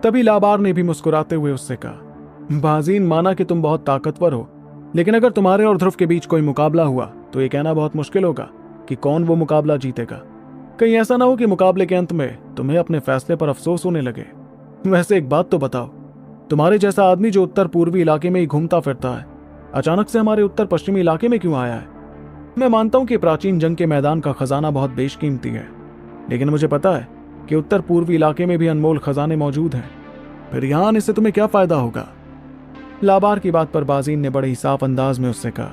तभी लाबार ने भी मुस्कुराते हुए उससे कहा, बाजीन, माना कि तुम बहुत ताकतवर हो, लेकिन अगर तुम्हारे और ध्रुव के बीच कोई मुकाबला हुआ तो ये कहना बहुत मुश्किल होगा कि कौन वो मुकाबला जीतेगा। कहीं ऐसा ना हो कि मुकाबले के अंत में तुम्हें अपने फैसले पर अफसोस होने लगे। वैसे एक बात तो बताओ, तुम्हारे जैसा आदमी जो उत्तर पूर्वी इलाके में ही घूमता फिरता है, अचानक से हमारे उत्तर पश्चिमी इलाके में क्यों आया है? मैं मानता हूं कि प्राचीन जंग के मैदान का खजाना बहुत बेशकीमती है, लेकिन मुझे पता है कि उत्तर पूर्वी इलाके में भी अनमोल खजाने मौजूद हैं। फिर यहां आने से तुम्हें क्या फायदा होगा? लाबार की बात पर बाजीन ने बड़े ही साफ अंदाज में उससे कहा,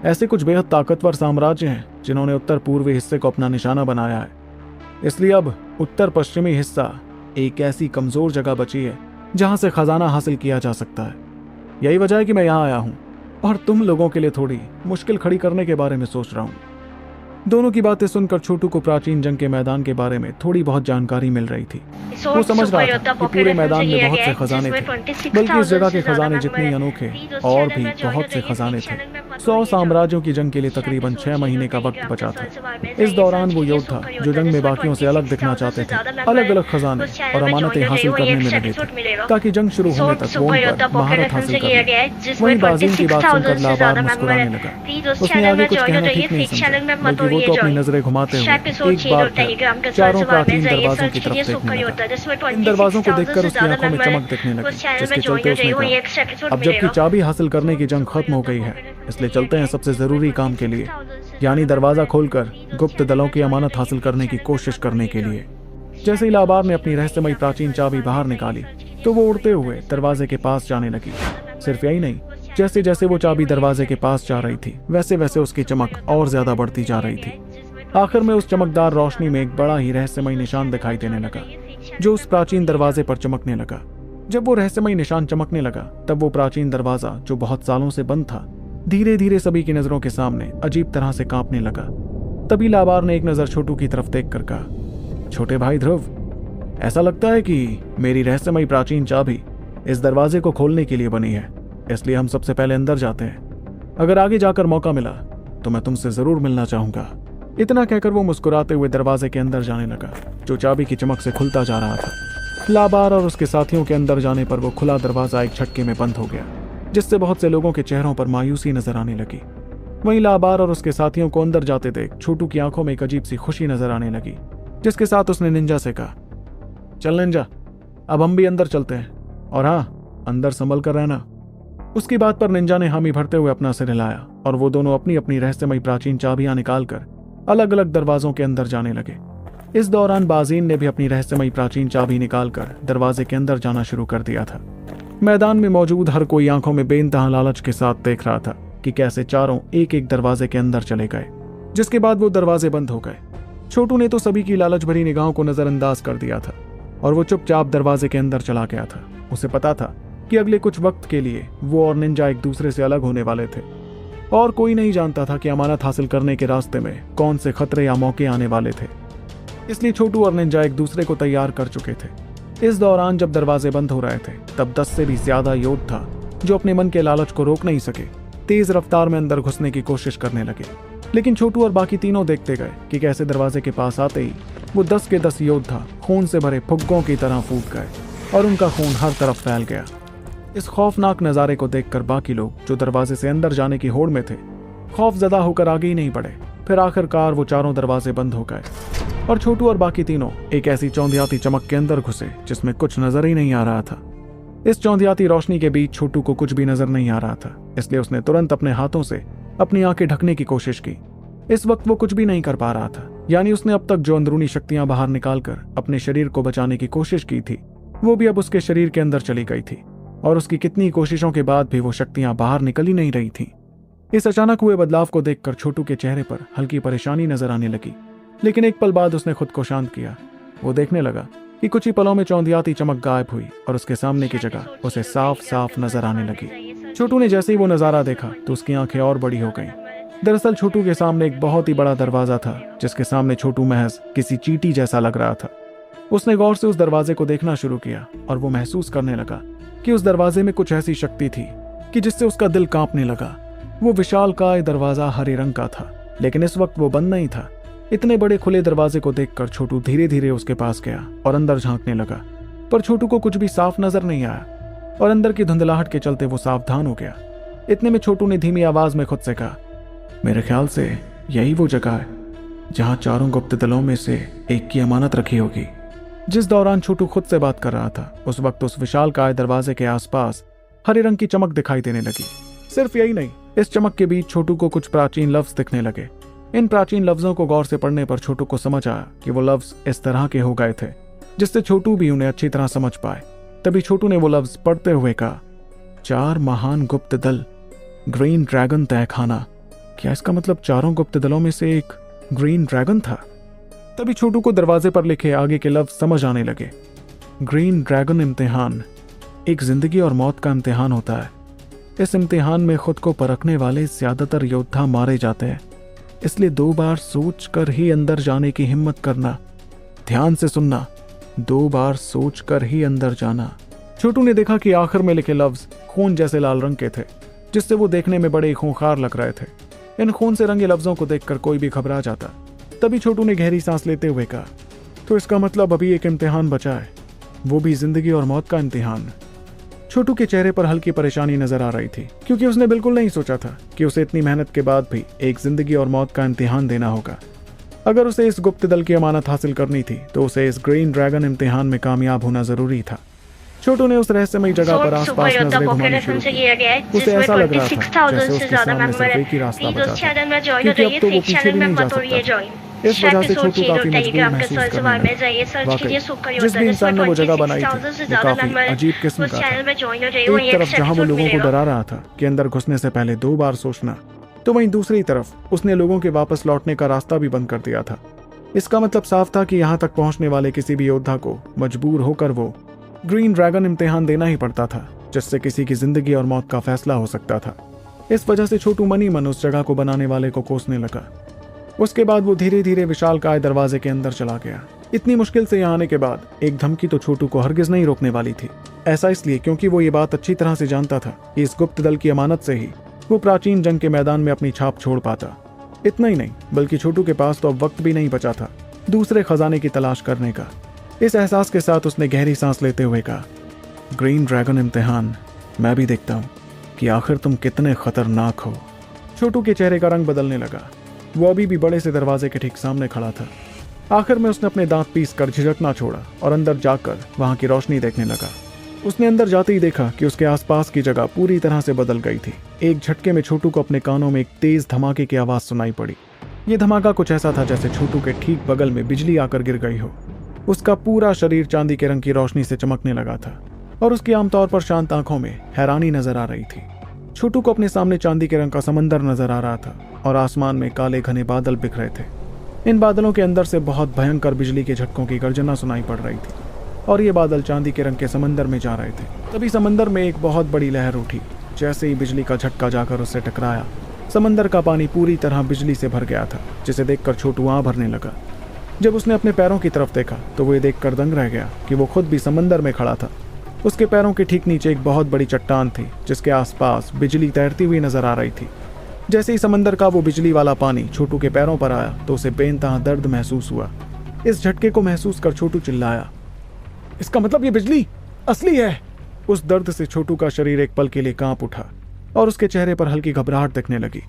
ऐसे कुछ बेहद ताकतवर साम्राज्य हैं जिन्होंने उत्तर पूर्वी हिस्से को अपना निशाना बनाया है, इसलिए अब उत्तर पश्चिमी हिस्सा एक ऐसी कमजोर जगह बची है जहां से खजाना हासिल किया जा सकता है। यही वजह है कि मैं यहां आया हूं और तुम लोगों के लिए थोड़ी मुश्किल खड़ी करने के बारे में सोच रहा हूं। दोनों की बातें सुनकर छोटू को प्राचीन जंग के मैदान के बारे में थोड़ी बहुत जानकारी मिल रही थी। वो समझ रहा था कि पूरे मैदान में बहुत से खजाने थे, बल्कि इस जगह के खजाने जितने ही अनोखे और भी बहुत से खजाने थे। 100 साम्राज्यों की जंग के लिए तकरीबन 6 महीने का वक्त बचा था। इस दौरान वो योद्धा जो जंग में बाकियों से अलग दिखना चाहते थे, अलग अलग खजाने और अमानतें हासिल करने में लगे थे, ताकि जंग शुरू होने तक वो उन पर महारत हासिल कर लें। वहीं बाजीन की बात सुनकर लाबार मुस्कुराने लगा। उसने आगे कुछ कहना ठीक नहीं समझा, बल्कि वो तो अपनी नजरें घुमाते हुए एक बार फिर चारों प्राचीन दरवाजों की तरफ देखने लगा। इन दरवाजों को देखकर उसकी आंखों में चमक दिखने लगी, जिसके चलते उसने कहा, अब जबकि चाबी हासिल करने की जंग खत्म हो गई है, इसलिए चलते हैं सबसे जरूरी काम के लिए, यानी दरवाजा खोलकर गुप्त दलों की अमानत हासिल करने की कोशिश करने के लिए। जैसे ही लाबार ने अपनी रहस्यमयी प्राचीन चाबी बाहर निकाली तो वो उड़ते हुए दरवाजे के पास जाने लगी। सिर्फ यही नहीं, जैसे जैसे वो चाबी दरवाजे के पास जा रही थी, वैसे वैसे उसकी चमक और ज्यादा बढ़ती जा रही थी। आखिर में उस चमकदार रोशनी में एक बड़ा ही रहस्यमयी निशान दिखाई देने लगा, जो उस प्राचीन दरवाजे पर चमकने लगा। जब वो रहस्यमयी निशान चमकने लगा, तब वो प्राचीन दरवाजा जो बहुत सालों से बंद था, धीरे धीरे सभी की नजरों के सामने अजीब तरह से कांपने लगा। तभी लाबार ने एक नजर छोटू की तरफ देखकर कहा, छोटे भाई ध्रुव, ऐसा लगता है कि मेरी रहस्यमयी प्राचीन चाबी इस दरवाजे को खोलने के लिए बनी है, इसलिए हम सबसे पहले अंदर जाते हैं। अगर आगे जाकर मौका मिला तो मैं तुमसे जरूर मिलना चाहूंगा। इतना कहकर वो मुस्कुराते हुए दरवाजे के अंदर जाने लगा, जो चाबी की चमक से खुलता जा रहा था। लाबार और उसके साथियों के अंदर जाने पर वो खुला दरवाजा एक झटके में बंद हो गया, जिससे बहुत से लोगों के चेहरों पर मायूसी नजर आने लगी। वहीं लाबार और उसके साथियों को अंदर जाते देख छोटू की आंखों में एक अजीब सी खुशी नजर आने लगी, जिसके साथ उसने निंजा से कहा, चल निंजा, अब हम भी अंदर चलते हैं, और हाँ, अंदर संभल कर रहना। उसकी बात पर निंजा ने हामी भरते हुए अपना सिर हिलाया और वो दोनों अपनी अपनी रहस्यमयी प्राचीन चाबियां निकालकर अलग अलग दरवाजों के अंदर जाने लगे। इस दौरान बाजीन ने भी अपनी रहस्यमयी प्राचीन चाबी निकालकर दरवाजे के अंदर जाना शुरू कर दिया था। मैदान में मौजूद हर कोई आंखों में बेइंतहा लालच के साथ देख रहा था कि कैसे चारों एक एक दरवाजे के अंदर चले गए, जिसके बाद वो दरवाजे बंद हो गए। छोटू ने तो सभी की लालच भरी निगाहों को नजरअंदाज कर दिया था और वो चुपचाप दरवाजे के अंदर चला गया था। उसे पता था कि अगले कुछ वक्त के लिए वो और निंजा एक दूसरे से अलग होने वाले थे, और कोई नहीं जानता था कि अमानत हासिल करने के रास्ते में कौन से खतरे या मौके आने वाले थे। इसलिए छोटू और निंजा एक दूसरे को तैयार कर चुके थे। इस दौरान जब दरवाजे बंद हो रहे थे, तब 10 से भी ज्यादा योद्धा जो अपने मन के लालच को रोक नहीं सके, तेज रफ्तार में अंदर घुसने की कोशिश करने लगे। लेकिन छोटू और बाकी तीनों देखते गए कि कैसे दरवाजे के पास आते ही वो 10 के 10 योद्धा खून से भरे फुग्गों की तरह फूट गए और उनका खून हर तरफ फैल गया। इस खौफनाक नजारे को देखकर बाकी लोग जो दरवाजे से अंदर जाने की होड़ में थे, खौफजदा होकर आगे ही नहीं बढ़े। फिर आखिरकार वो चारों दरवाजे बंद हो गए और छोटू और बाकी तीनों एक ऐसी चौंधियाती चमक के अंदर घुसे जिसमें कुछ नजर ही नहीं आ रहा था। इस चौंधियाती रोशनी के बीच छोटू को कुछ भी नजर नहीं आ रहा था, इसलिए उसने तुरंत अपने हाथों से अपनी आंखें ढकने की कोशिश की। इस वक्त वो कुछ भी नहीं कर पा रहा था, यानी उसने अब तक जो अंदरूनी शक्तियां बाहर निकालकर अपने शरीर को बचाने की कोशिश की थी, वो भी अब उसके शरीर के अंदर चली गई थी, और उसकी कितनी कोशिशों के बाद भी वो शक्तियां बाहर निकल ही नहीं रही थीं। इस अचानक हुए बदलाव को देखकर छोटू के चेहरे पर हल्की परेशानी नजर आने लगी, लेकिन एक पल बाद उसने खुद को शांत किया। वो देखने लगा कि कुछ ही पलों में चौंधियाती चमक गायब हुई और उसके सामने की जगह उसे साफ साफ नजर आने लगी। छोटू ने जैसे ही वो नजारा देखा तो उसकी आंखें और बड़ी हो गईं। दरअसल छोटू के सामने एक बहुत ही बड़ा दरवाजा था, जिसके सामने छोटू महज किसी चींटी जैसा लग रहा था। उसने गौर से उस दरवाजे को देखना शुरू किया और वो महसूस करने लगा कि उस दरवाजे में कुछ ऐसी शक्ति थी कि जिससे उसका दिल कांपने लगा। वो विशालकाय दरवाजा हरे रंग का था, लेकिन इस वक्त वो बंद नहीं था। इतने बड़े खुले दरवाजे को देखकर छोटू धीरे धीरे उसके पास गया और अंदर झांकने लगा। पर छोटू को कुछ भी साफ नजर नहीं आया और अंदर की धुंधलाहट के चलते वो सावधान हो गया। इतने में छोटू ने धीमी आवाज में खुद से कहा, मेरे ख्याल से यही वो जगह है जहां चारों गुप्त दलों में से एक की अमानत रखी होगी। जिस दौरान छोटू खुद से बात कर रहा था उस वक्त उस विशालकाय दरवाजे के आसपास हरे रंग की चमक दिखाई देने लगी। सिर्फ यही नहीं, इस चमक के बीच छोटू को कुछ प्राचीन लफ्ज दिखने लगे। इन प्राचीन लफ्जों को गौर से पढ़ने पर छोटू को समझ आया कि वो लफ्ज इस तरह के हो गए थे जिससे छोटू भी उन्हें अच्छी तरह समझ पाए। तभी छोटू ने वो लफ्ज पढ़ते हुए कहा, 4 महान गुप्त दल, ग्रीन ड्रैगन तहखाना। क्या इसका मतलब चारों गुप्त दलों में से एक ग्रीन ड्रैगन था? तभी छोटू को दरवाजे पर लिखे आगे के लफ्ज समझ आने लगे। ग्रीन ड्रैगन इम्तिहान एक जिंदगी और मौत का इम्तिहान होता है। इस इम्तिहान में खुद को परखने वाले ज्यादातर योद्धा मारे जाते हैं, इसलिए 2 बार सोच कर ही अंदर जाने की हिम्मत करना। ध्यान से सुनना, 2 बार सोच कर ही अंदर जाना। छोटू ने देखा कि आखिर में लिखे लफ्ज खून जैसे लाल रंग के थे, जिससे वो देखने में बड़े खूंखार लग रहे थे। इन खून से रंगे लफ्जों को देखकर कोई भी घबरा जाता। तभी छोटू ने गहरी सांस लेते हुए कहा, तो इसका मतलब अभी एक इम्तिहान बचा है, वो भी जिंदगी और मौत का इम्तिहान। छोटू के चेहरे पर हल्की परेशानी नजर आ रही थी, क्योंकि उसने बिल्कुल नहीं सोचा था कि उसे इतनी मेहनत के बाद भी एक जिंदगी और मौत का इम्तिहान देना होगा। अगर उसे इस गुप्त दल की अमानत हासिल करनी थी तो उसे इस ग्रीन ड्रैगन इम्तिहान में कामयाब होना जरूरी था। छोटू ने उस रहस्यमयी जगह पर आसपास नजरें घुमानी शुरू की। उसे ऐसा लग रहा था जैसे उसके सामने सिर्फ एक ही रास्ता बचा था, क्योंकि अब तो वो पीछे भी नहीं जा सकता। इस वजह से छोटू काफी मजबूर महसूस करने लगा। वाकई जिस भी इंसान ने वो जगह बनाई थी वो काफी अजीब किस्म का था। एक तरफ जहां वो लोगों को डरा रहा था कि अंदर घुसने से पहले 2 बार सोचना, तो वहीं दूसरी तरफ उसने लोगों के वापस लौटने का रास्ता भी बंद कर दिया था। इसका मतलब साफ था कि यहाँ तक पहुंचने वाले किसी भी योद्धा को मजबूर होकर वो ग्रीन ड्रैगन इम्तिहान देना ही पड़ता था, जिससे किसी की जिंदगी और मौत का फैसला हो सकता था। इस वजह से छोटू मन ही मन उस जगह को बनाने वाले को कोसने लगा। उसके बाद वो धीरे धीरे विशालकाय दरवाजे के अंदर चला गया। इतनी मुश्किल से यहाँ आने के बाद एक धमकी तो छोटू को हरगिज नहीं रोकने वाली थी। ऐसा इसलिए क्योंकि वो ये बात अच्छी तरह से जानता था कि इस गुप्त दल की अमानत से ही वो प्राचीन जंग के मैदान में अपनी छाप छोड़ पाता। इतना ही नहीं, बल्कि छोटू के पास तो अब वक्त भी नहीं बचा था दूसरे खजाने की तलाश करने का। इस एहसास के साथ उसने गहरी सांस लेते हुए कहा, ग्रीन ड्रैगन इम्तिहान, मैं भी देखता हूँ कि आखिर तुम कितने खतरनाक हो। छोटू के चेहरे का रंग बदलने लगा। वो अभी भी बड़े से दरवाजे के ठीक सामने खड़ा था। आखिर में उसने अपने दांत पीस कर झिझकना छोड़ा और अंदर जाकर वहां की रोशनी देखने लगा। उसने अंदर जाते ही देखा कि उसके आसपास की जगह पूरी तरह से बदल गई थी। एक झटके में छोटू को अपने कानों में एक तेज धमाके की आवाज सुनाई पड़ी। ये धमाका कुछ ऐसा था जैसे छोटू के ठीक बगल में बिजली आकर गिर गई हो। उसका पूरा शरीर चांदी के रंग की रोशनी से चमकने लगा था और उसकी आमतौर पर शांत आंखों में हैरानी नजर आ रही थी। छोटू को अपने सामने चांदी के रंग का समंदर नजर आ रहा था और आसमान में काले घने बादल बिखरे थे। इन बादलों के अंदर से बहुत भयंकर बिजली के झटकों की गर्जना सुनाई पड़ रही थी और ये बादल चांदी के रंग के समंदर में जा रहे थे। तभी समंदर में एक बहुत बड़ी लहर उठी। जैसे ही बिजली का झटका जाकर उससे टकराया, समंदर का पानी पूरी तरह बिजली से भर गया था, जिसे देखकर छोटू आंख भरने लगा। जब उसने अपने पैरों की तरफ देखा तो वो ये देखकर दंग रह गया कि वो खुद भी समंदर में खड़ा था। उसके पैरों के ठीक नीचे एक बहुत बड़ी चट्टान थी, जिसके आसपास बिजली तैरती हुई नजर आ रही थी। जैसे ही समंदर का वो बिजली वाला पानी छोटू के पैरों पर आया तो उसे बेइंतहा दर्द महसूस हुआ। इस झटके को महसूस कर छोटू चिल्लाया, इसका मतलब ये बिजली असली है। उस दर्द से छोटू का शरीर एक पल के लिए कांप उठा और उसके चेहरे पर हल्की घबराहट दिखने लगी।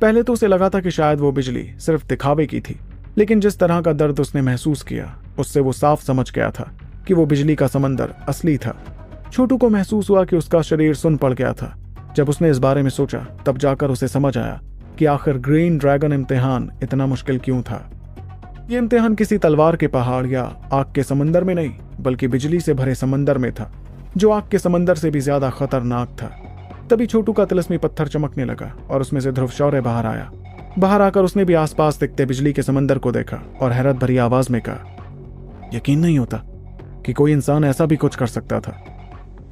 पहले तो उसे लगा था कि शायद वो बिजली सिर्फ दिखावे की थी, लेकिन जिस तरह का दर्द उसने महसूस किया उससे वो साफ समझ गया था कि वो बिजली का समंदर असली था। छोटू को महसूस हुआ कि उसका शरीर सुन पड़ गया था। जब उसने इस बारे में सोचा तब जाकर उसे समझ आया कि आखिर ग्रीन ड्रैगन इम्तिहान इतना मुश्किल क्यों था। ये इम्तिहान किसी तलवार के पहाड़ या आग के समंदर में नहीं, बल्कि बिजली से भरे समंदर में था, जो आग के समंदर से भी ज्यादा खतरनाक था। तभी छोटू का तिलस्मी पत्थर चमकने लगा और उसमें से ध्रुव शौर्य बाहर आया। बाहर आकर उसने भी आसपास दिखते बिजली के समंदर को देखा और हैरत भरी आवाज में कहा, यकीन नहीं होता कि कोई इंसान ऐसा भी कुछ कर सकता था।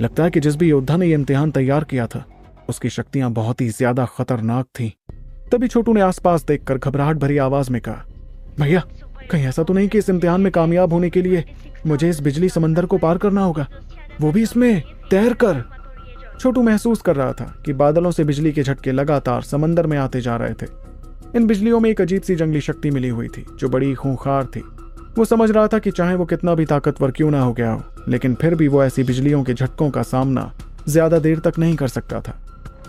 लगता है कि जिस भी योद्धा ने यह इम्तिहान तैयार किया था उसकी शक्तियां बहुत ही ज्यादा खतरनाक थीं। तभी छोटू ने आसपास देखकर घबराहट भरी आवाज में कहा, भैया कहीं ऐसा तो नहीं कि इस इम्तिहान में कामयाब होने के लिए मुझे इस बिजली समंदर को पार करना होगा, वो भी इसमें तैर कर। छोटू महसूस कर रहा था कि बादलों से बिजली के झटके लगातार समंदर में आते जा रहे थे। इन बिजलियों में एक अजीब सी जंगली शक्ति मिली हुई थी जो बड़ी खूंखार थी। वो समझ रहा था कि चाहे वो कितना भी ताकतवर क्यों ना हो गया हो, लेकिन फिर भी वो ऐसी बिजलियों के झटकों का सामना ज्यादा देर तक नहीं कर सकता था।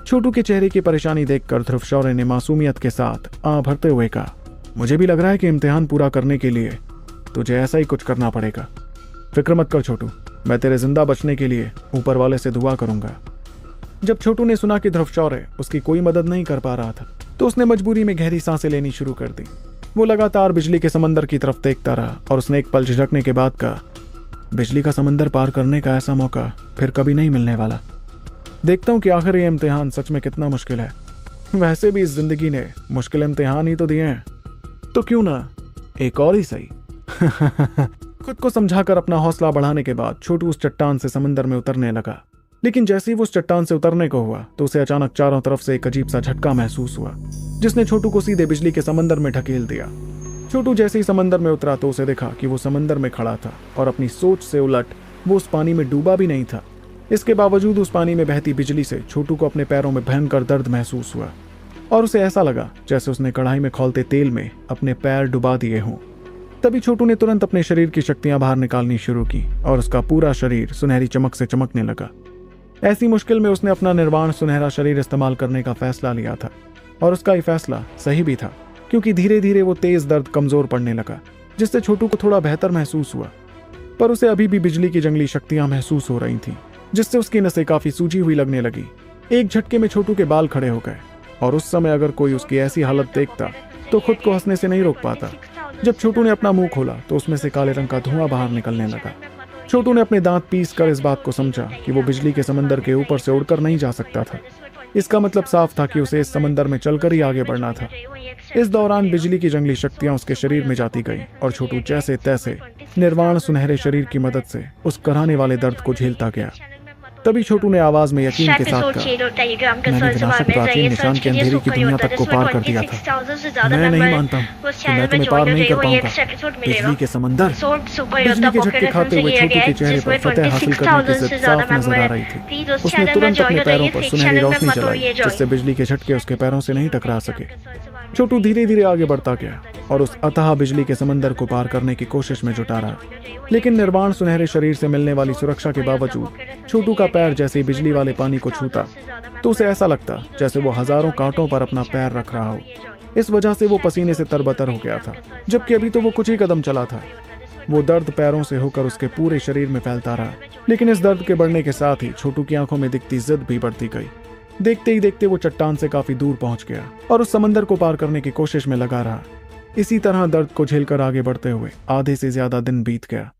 छोटू के चेहरे की परेशानी देखकर ध्रुव शौर्य ने मासूमियत के साथ आं भरते हुए कहा, मुझे भी लग रहा है कि इम्तिहान पूरा करने के लिए तुझे ऐसा ही कुछ करना पड़ेगा। फिक्र मत कर छोटू, मैं तेरे जिंदा बचने के लिए ऊपर वाले से दुआ करूंगा। जब छोटू ने सुना कि ध्रुव शौर्य उसकी कोई मदद नहीं कर पा रहा था, तो उसने मजबूरी में गहरी सांसें लेनी शुरू कर दी। वो लगातार बिजली के समंदर की तरफ देखता रहा और उसने एक पल झिझकने के बाद कहा, बिजली का समंदर पार करने का ऐसा मौका फिर कभी नहीं मिलने वाला। देखता हूँ कि आखिर ये इम्तिहान सच में कितना मुश्किल है। वैसे भी इस जिंदगी ने मुश्किल इम्तिहान ही तो दिए हैं, तो क्यों ना एक और ही सही। खुद को समझाकर अपना हौसला बढ़ाने के बाद छोटू उस चट्टान से समंदर में उतरने लगा। लेकिन जैसे ही वो उस चट्टान से उतरने को हुआ तो उसे अचानक चारों तरफ से एक अजीब सा झटका महसूस हुआ, जिसने छोटू को सीधे बिजली के समंदर में ढकेल दिया। छोटू जैसे ही समंदर में उतरा तो उसे देखा कि वो समंदर में खड़ा था और अपनी सोच से उलट वो उस पानी में डूबा भी नहीं था। इसके बावजूद उस पानी में बहती बिजली से छोटू को अपने पैरों में भयंकर दर्द महसूस हुआ और उसे ऐसा लगा जैसे उसने कढ़ाई में खौलते तेल में अपने पैर डुबा दिए हों। तभी छोटू ने तुरंत अपने शरीर की शक्तियां बाहर निकालनी शुरू की और उसका पूरा शरीर सुनहरी चमक से चमकने लगा। ऐसी मुश्किल में उसने अपना निर्वाण सुनहरा शरीर इस्तेमाल करने का फैसला लिया था और उसका ये फैसला सही भी था, क्योंकि धीरे धीरे वो तेज दर्द कमजोर पड़ने लगा, जिससे छोटू को थोड़ा बेहतर महसूस हुआ। पर उसे अभी भी बिजली की जंगली शक्तियां महसूस हो रही थीं, जिससे उसकी नसें काफी सूजी हुई लगने लगी। एक झटके में छोटू के बाल खड़े हो गए और उस समय अगर कोई उसकी ऐसी हालत देखता तो खुद को हंसने से नहीं रोक पाता। जब छोटू ने अपना मुंह खोला तो उसमें से काले रंग का धुआं बाहर निकलने लगा। छोटू ने अपने दांत पीस कर इस बात को समझा कि वो बिजली के समंदर के ऊपर से उड़कर नहीं जा सकता था। इसका मतलब साफ था कि उसे इस समंदर में चलकर ही आगे बढ़ना था। इस दौरान बिजली की जंगली शक्तियां उसके शरीर में जाती गई और छोटू जैसे तैसे निर्वाण सुनहरे शरीर की मदद से उस कराने वाले दर्द को झेलता गया। तभी छोटू ने आवाज में यकीन के साथ कहा, मैंने विनाशक प्राचीन निशान के अंधेरे की दुनिया तक को पार कर दिया था। मैं नहीं मानता कि मैं तुम्हें पार नहीं कर पाऊंगा। बिजली के समंदर। बिजली के झटके खाते हुए छोटू के चेहरे पर फतेह हासिल करने की जिद साफ नजर आ रही थी। उसने तुरंत अपने पैरों पर सुनहरी रोशनी जलाई, जिससे बिजली के झटके उसके पैरों से नहीं टकरा सके। छोटू धीरे धीरे आगे बढ़ता गया और उस अथाह बिजली के समंदर को पार करने की कोशिश में जुटा रहा। लेकिन निर्वाण सुनहरे शरीर से मिलने वाली सुरक्षा के बावजूद छोटू का पैर जैसे ही बिजली वाले पानी को छूता तो उसे ऐसा लगता जैसे वो हजारों कांटों पर अपना पैर रख रहा हो। इस वजह से वो पसीने से तरबतर हो गया था, जबकि अभी तो वो कुछ ही कदम चला था। वो दर्द पैरों से होकर उसके पूरे शरीर में फैलता रहा। लेकिन इस दर्द के बढ़ने के साथ ही छोटू की आंखों में दिखती जिद भी बढ़ती गई। देखते ही देखते वो चट्टान से काफी दूर पहुंच गया और उस समंदर को पार करने की कोशिश में लगा रहा। इसी तरह दर्द को झेलकर आगे बढ़ते हुए आधे से ज्यादा दिन बीत गया।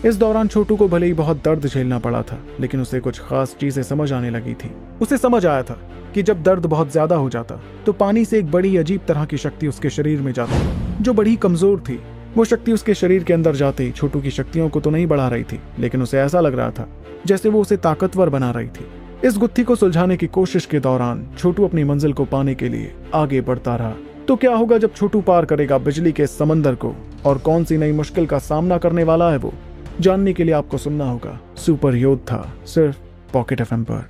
इस दौरान छोटू को भले ही बहुत दर्द झेलना पड़ा था, लेकिन उसे कुछ खास चीजें समझ आने लगी थी। उसे समझ आया था कि जब दर्द बहुत ज्यादा हो जाता तो पानी से एक बड़ी अजीब तरह की शक्ति उसके शरीर में जाती, जो बड़ी कमजोर थी। वो शक्ति उसके शरीर के अंदर जाते ही छोटू की शक्तियों को तो नहीं बढ़ा रही थी, लेकिन उसे ऐसा लग रहा था जैसे वो उसे ताकतवर बना रही थी। इस गुत्थी को सुलझाने की कोशिश के दौरान छोटू अपनी मंजिल को पाने के लिए आगे बढ़ता रहा। तो क्या होगा जब छोटू पार करेगा बिजली के समंदर को, और कौन सी नई मुश्किल का सामना करने वाला है वो, जानने के लिए आपको सुनना होगा सुपर योद्धा, सिर्फ पॉकेट एफएम पर।